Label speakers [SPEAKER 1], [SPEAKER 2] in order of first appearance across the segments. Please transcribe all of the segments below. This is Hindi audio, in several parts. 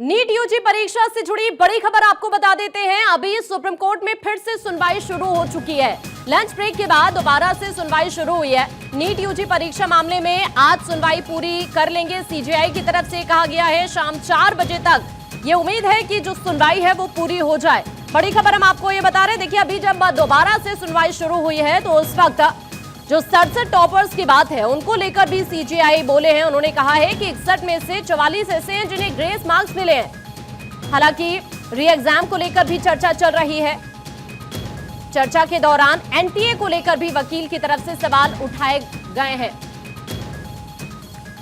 [SPEAKER 1] नीट यूजी परीक्षा से जुड़ी बड़ी खबर आपको बता देते हैं। अभी सुप्रीम कोर्ट में फिर से सुनवाई शुरू हो चुकी है। लंच ब्रेक के बाद दोबारा से सुनवाई शुरू हुई है। नीट यूजी परीक्षा मामले में आज सुनवाई पूरी कर लेंगे। सीजेआई की तरफ से कहा गया है शाम 4 बजे तक ये उम्मीद है कि जो सुनवाई है वो पूरी हो जाए। बड़ी खबर हम आपको ये बता रहे हैं। देखिए, अभी जब दोबारा से सुनवाई शुरू हुई है तो उस वक्त जो 67 टॉपर्स की बात है उनको लेकर भी सीजेआई बोले हैं। उन्होंने कहा है कि 61 में से 44 ऐसे हैं जिन्हें ग्रेस मार्क्स मिले हैं। हालांकि री एग्जाम को लेकर भी चर्चा चल रही है। चर्चा के दौरान एनटीए को लेकर भी वकील की तरफ से सवाल उठाए गए हैं।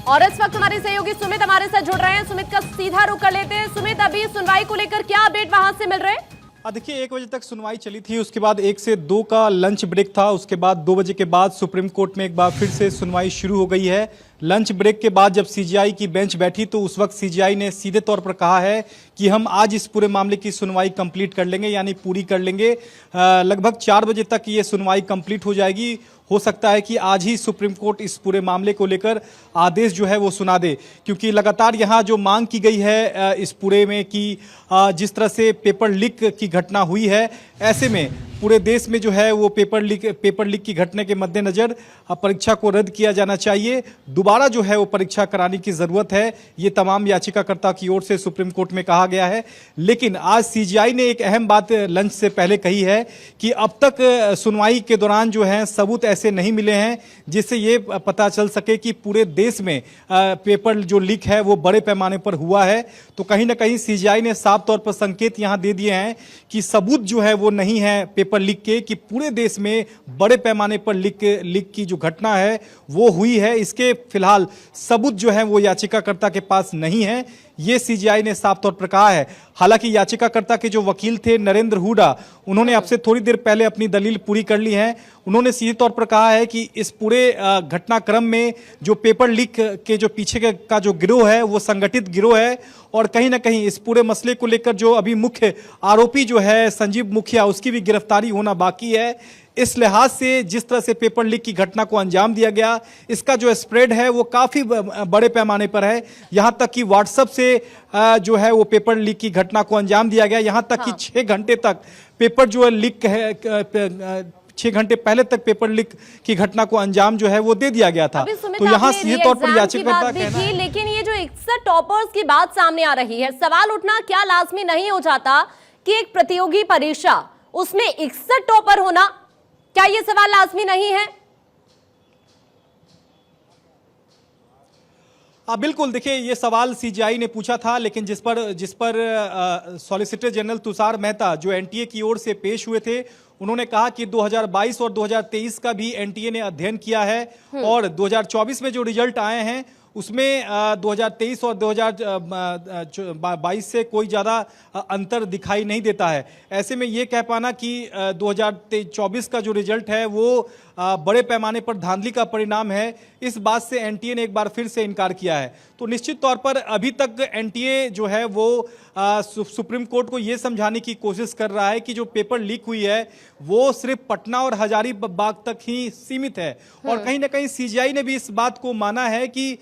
[SPEAKER 1] और इस वक्त हमारे सहयोगी सुमित हमारे साथ जुड़ रहे हैं। सुमित का सीधा रुख कर लेते हैं। सुमित, अभी सुनवाई को लेकर क्या अपडेट वहां से मिल रहे हैं?
[SPEAKER 2] देखिए, 1 बजे तक सुनवाई चली थी, उसके बाद 1 से 2 का लंच ब्रेक था। उसके बाद 2 बजे के बाद सुप्रीम कोर्ट में एक बार फिर से सुनवाई शुरू हो गई है। लंच ब्रेक के बाद जब सीजेआई की बेंच बैठी तो उस वक्त सीजेआई ने सीधे तौर पर कहा है कि हम आज इस पूरे मामले की सुनवाई कंप्लीट कर लेंगे, यानी पूरी कर लेंगे। लगभग 4 बजे तक ये सुनवाई कंप्लीट हो जाएगी। हो सकता है कि आज ही सुप्रीम कोर्ट इस पूरे मामले को लेकर आदेश जो है वो सुना दे, क्योंकि लगातार यहाँ जो मांग की गई है इस पूरे में कि जिस तरह से पेपर लीक की घटना हुई है, ऐसे में पूरे देश में जो है वो पेपर लीक की घटना के मद्देनजर परीक्षा को रद्द किया जाना चाहिए। दोबारा जो है वो परीक्षा कराने की जरूरत है, ये तमाम याचिकाकर्ता की ओर से सुप्रीम कोर्ट में कहा गया है। लेकिन आज सीजेआई ने एक अहम बात लंच से पहले कही है कि अब तक सुनवाई के दौरान जो है सबूत ऐसे नहीं मिले हैं जिससे ये पता चल सके कि पूरे देश में पेपर जो लीक है वो बड़े पैमाने पर हुआ है। तो कहीं ना कहीं सीजेआई ने साफ तौर पर संकेत यहां दे दिए हैं कि सबूत जो है वो नहीं है पेपर लीक के, कि पूरे देश में बड़े पैमाने पर लीक की जो घटना है वो हुई है। इसके फिलहाल सबूत जो है वो याचिकाकर्ता के पास नहीं है, ये सीजेआई ने साफ तौर पर कहा है। हालांकि याचिकाकर्ता के जो वकील थे नरेंद्र हुडा, उन्होंने अब से थोड़ी देर पहले अपनी दलील पूरी कर ली है। उन्होंने सीधे तौर पर कहा है कि इस पूरे घटनाक्रम में जो पेपर लीक के जो पीछे का जो गिरोह है वो संगठित गिरोह है, और कहीं ना कहीं इस पूरे मसले को लेकर जो अभी मुख्य आरोपी जो है संजीव मुखिया, उसकी भी गिरफ्तारी होना बाकी है। इस लिहाज से जिस तरह से पेपर लीक की घटना को अंजाम दिया गया, इसका जो स्प्रेड है वो काफ़ी बड़े पैमाने पर है। यहाँ तक कि व्हाट्सएप से जो है वो पेपर लीक की घटना को अंजाम दिया गया। यहाँ तक कि 6 घंटे तक पेपर जो है लीक है, 6 घंटे पहले तक पेपर लीक की घटना को अंजाम जो है वो दे दिया गया था। तो यहाँ सीधे तौर पर याचिकाकर्ता कहना है।
[SPEAKER 1] लेकिन ये जो 61 टॉपर्स की बात सामने आ रही है, सवाल उठना क्या लाजमी नहीं हो जाता कि एक प्रतियोगी परीक्षा उसमें 61 टॉपर होना, क्या ये सवाल लाजमी नहीं है?
[SPEAKER 2] बिल्कुल। देखिए, ये सवाल सीजेआई ने पूछा था, लेकिन जिस पर सॉलिसिटर जनरल तुषार मेहता जो एनटीए की ओर से पेश हुए थे, उन्होंने कहा कि 2022 और 2023 का भी एनटीए ने अध्ययन किया है और 2024 में जो रिजल्ट आए हैं उसमें 2023 और 2022 से कोई ज़्यादा अंतर दिखाई नहीं देता है। ऐसे में ये कह पाना कि 2024 का जो रिजल्ट है वो बड़े पैमाने पर धांधली का परिणाम है, इस बात से एनटीए ने एक बार फिर से इनकार किया है। तो निश्चित तौर पर अभी तक एनटीए जो है वो सुप्रीम कोर्ट को ये समझाने की कोशिश कर रहा है कि जो पेपर लीक हुई है वो सिर्फ पटना और हजारीबाग तक ही सीमित है। और कहीं ना कहीं सीजेआई ने भी इस बात को माना है कि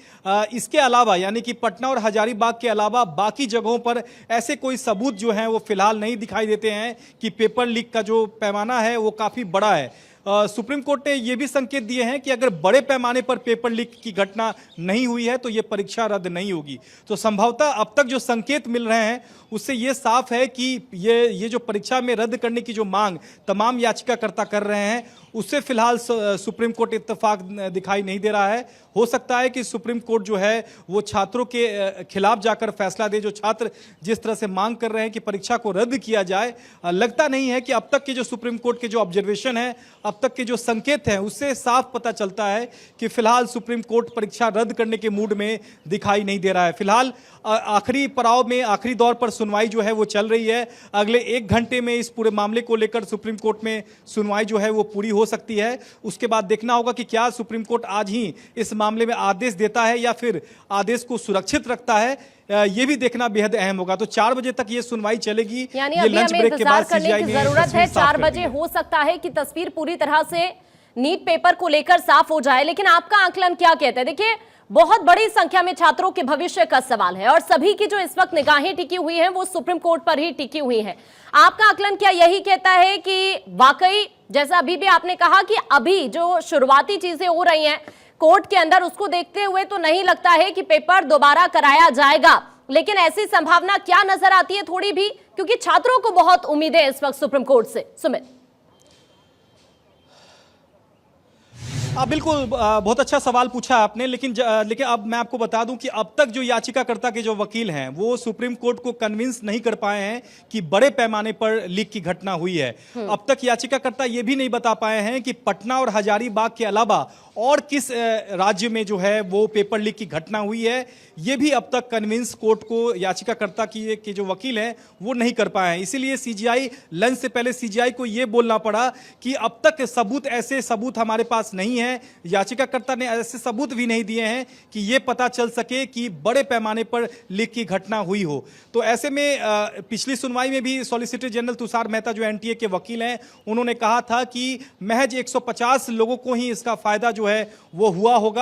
[SPEAKER 2] इसके अलावा, यानी कि पटना और हजारीबाग के अलावा बाकी जगहों पर ऐसे कोई सबूत जो हैं वो फिलहाल नहीं दिखाई देते हैं कि पेपर लीक का जो पैमाना है वो काफ़ी बड़ा है। सुप्रीम कोर्ट ने यह भी संकेत दिए हैं कि अगर बड़े पैमाने पर पेपर लीक की घटना नहीं हुई है तो यह परीक्षा रद्द नहीं होगी। तो संभवतः अब तक जो संकेत मिल रहे हैं उससे यह साफ है कि ये जो परीक्षा में रद्द करने की जो मांग तमाम याचिकाकर्ता कर रहे हैं उससे फिलहाल सुप्रीम कोर्ट इत्तेफाक दिखाई नहीं दे रहा है। हो सकता है कि सुप्रीम कोर्ट जो है वो छात्रों के खिलाफ जाकर फैसला दे। जो छात्र जिस तरह से मांग कर रहे हैं कि परीक्षा को रद्द किया जाए, लगता नहीं है कि अब तक के जो सुप्रीम कोर्ट के जो ऑब्जर्वेशन है, अब तक के जो संकेत हैं, उससे साफ पता चलता है कि फिलहाल सुप्रीम कोर्ट परीक्षा रद्द करने के मूड में दिखाई नहीं दे रहा है। फिलहाल आखिरी पड़ाव में, आखिरी दौर पर सुनवाई जो है वो चल रही है। अगले 1 घंटे में इस पूरे मामले को लेकर सुप्रीम कोर्ट में सुनवाई जो है वो पूरी हो सकती है। उसके बाद देखना होगा कि क्या सुप्रीम कोर्ट आज ही इस मामले में आदेश देता है या फिर आदेश को सुरक्षित रखता है, ये भी देखना बेहद अहम होगा। तो 4 बजे तक ये सुनवाई चलेगी।
[SPEAKER 1] यानी अभी हमें इंतजार करने की जरूरत है। 4 बजे हो सकता है कि तस्वीर पूरी तरह से नीट पेपर को लेकर साफ हो जाए। लेकिन आपका आकलन क्या कहता है? देखिए, बहुत बड़ी संख्या में छात्रों के भविष्य का सवाल है और सभी की जो इस वक्त निगाहें टिकी हुई हैं वो सुप्रीम कोर्ट पर ही टिकी हुई हैं। आपका आकलन क्या यही कहता है कि वाकई जैसा अभी भी आपने कहा कि अभी जो शुरुआती चीजें हो रही हैं कोर्ट के अंदर, उसको देखते हुए तो नहीं लगता है कि पेपर दोबारा कराया जाएगा, लेकिन ऐसी संभावना क्या नजर आती है थोड़ी भी, क्योंकि छात्रों को बहुत उम्मीदें इस वक्त सुप्रीम कोर्ट से। सुमित,
[SPEAKER 2] बिल्कुल बहुत अच्छा सवाल पूछा आपने, लेकिन अब मैं आपको बता दूं कि अब तक जो याचिकाकर्ता के जो वकील हैं वो सुप्रीम कोर्ट को कन्विंस नहीं कर पाए हैं कि बड़े पैमाने पर लीक की घटना हुई है। अब तक याचिकाकर्ता ये भी नहीं बता पाए हैं कि पटना और हजारीबाग के अलावा और किस राज्य में जो है वो पेपर लीक की घटना हुई है, ये भी अब तक कन्विंस कोर्ट को याचिकाकर्ता के जो वकील हैं वो नहीं कर पाए हैं। इसीलिए सीजीआई लंच से पहले सीजीआई को ये बोलना पड़ा कि अब तक ऐसे सबूत हमारे पास नहीं है, याचिकाकर्ता ने ऐसे सबूत भी नहीं दिए हैं कि ये पता चल सके कि बड़े पैमाने पर लीक की घटना हुई हो। तो ऐसे में पिछली सुनवाई में भी सॉलिसिटर जनरल तुषार मेहता जो एनटीए के वकील हैं उन्होंने कहा था कि महज 150 लोगों को ही इसका फायदा जो है वो हुआ होगा।